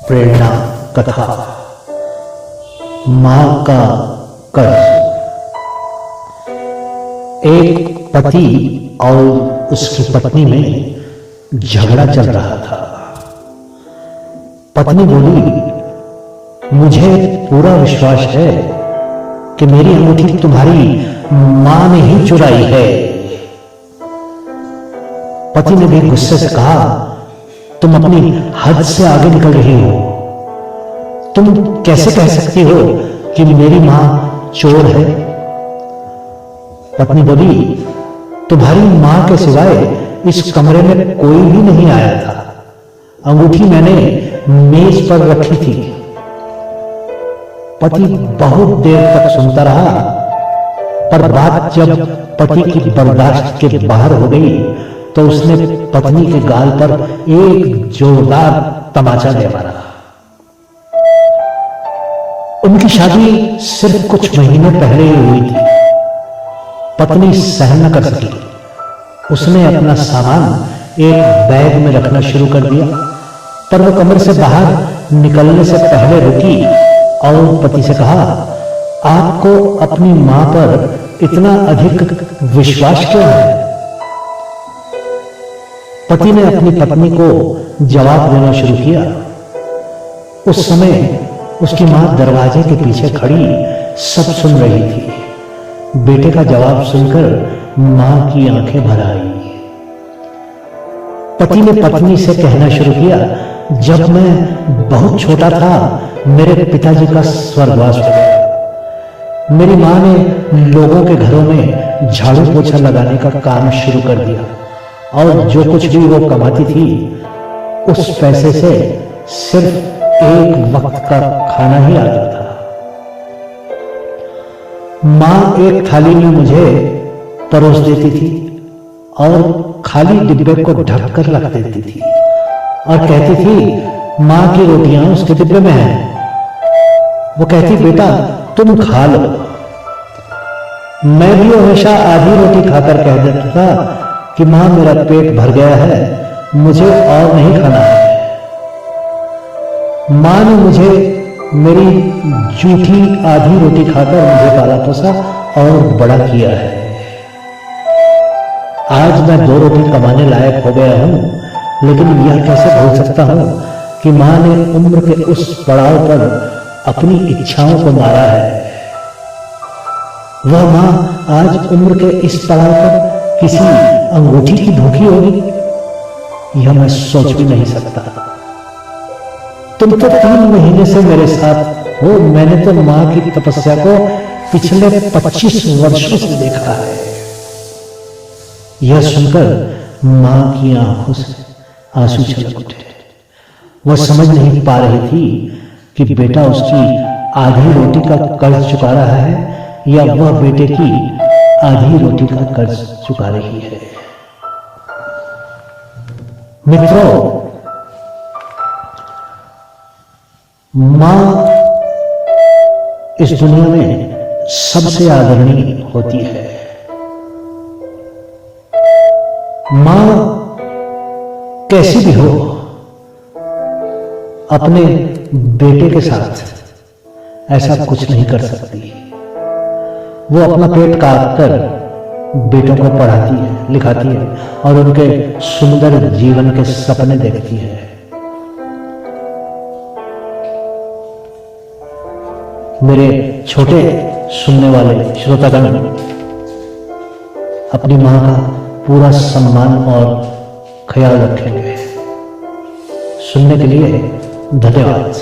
प्रेरणा कथा। मां का कर्ज। एक पति और उसकी पत्नी में झगड़ा चल रहा था। पत्नी बोली, मुझे पूरा विश्वास है कि मेरी अंगूठी तुम्हारी मां ने ही चुराई है। पति ने भी गुस्से से कहा, तुम अपनी हद से आगे निकल रही हो। तुम कैसे कह सकती हो कि मेरी मां चोर है? पत्नी बोली, तुम्हारी मां के सिवाय इस कमरे में कोई भी नहीं आया था। अंगूठी मैंने मेज पर रखी थी। पति बहुत देर तक सुनता रहा, पर बात जब पति की बर्दाश्त के बाहर हो गई तो उसने पत्नी के गाल पर एक जोरदार तमाचा दे मारा। उनकी शादी सिर्फ कुछ महीने पहले ही हुई थी। पत्नी सहन न कर सकी। उसने अपना सामान एक बैग में रखना शुरू कर दिया, पर वो कमरे से बाहर निकलने से पहले रुकी और पति से कहा, आपको अपनी मां पर इतना अधिक विश्वास क्यों है? पति ने अपनी पत्नी को जवाब देना शुरू किया। उस समय उसकी मां दरवाजे के पीछे खड़ी सब सुन रही थी। बेटे का जवाब सुनकर मां की आंखें भर आई। पति ने पत्नी से कहना शुरू किया, जब मैं बहुत छोटा था मेरे पिताजी का स्वर्गवास हो गया। मेरी मां ने लोगों के घरों में झाड़ू पोछा लगाने का काम शुरू कर दिया और जो कुछ भी वो कमाती थी उस पैसे से सिर्फ एक वक्त का खाना ही आता था। मां एक थाली में मुझे परोस देती थी और खाली डिब्बे को ढक कर रख देती थी और कहती थी, मां की रोटियां उसके डिब्बे में हैं। वो कहती, बेटा तुम खा लो। मैं भी हमेशा आधी रोटी खाकर कह देता था कि मां मेरा पेट भर गया है, मुझे और नहीं खाना है। मां ने मुझे मेरी जूठी आधी रोटी खाकर मुझे पाला पोसा और बड़ा किया है। आज मैं 2 रोटी कमाने लायक हो गया हूं, लेकिन यह कैसे भूल सकता हूं कि मां ने उम्र के उस पड़ाव पर अपनी इच्छाओं को मारा है। वह मां आज उम्र के इस पड़ाव पर किसी अंगूठी की भूखी होगी, यह मैं सोच भी नहीं सकता। तुम तो 3 महीने से मेरे साथ हो। मैंने तो मां की तपस्या को पिछले 25 वर्षों से देखा है। यह सुनकर मां की आंखों से आंसू छलक उठे। वह समझ नहीं पा रही थी कि बेटा उसकी आधी रोटी का कर्ज चुका रहा है या वह बेटे की आधी रोटी का कर्ज चुका रही है। मित्रों, मां इस दुनिया में सबसे आदरणीय होती है। मां कैसी भी हो, अपने बेटे के साथ ऐसा कुछ नहीं कर सकती। वो अपना पेट काट कर बेटों को पढ़ाती है, लिखाती है और उनके सुंदर जीवन के सपने देखती है। मेरे छोटे सुनने वाले श्रोतागण अपनी मां का पूरा सम्मान और ख्याल रखेंगे। सुनने के लिए धन्यवाद।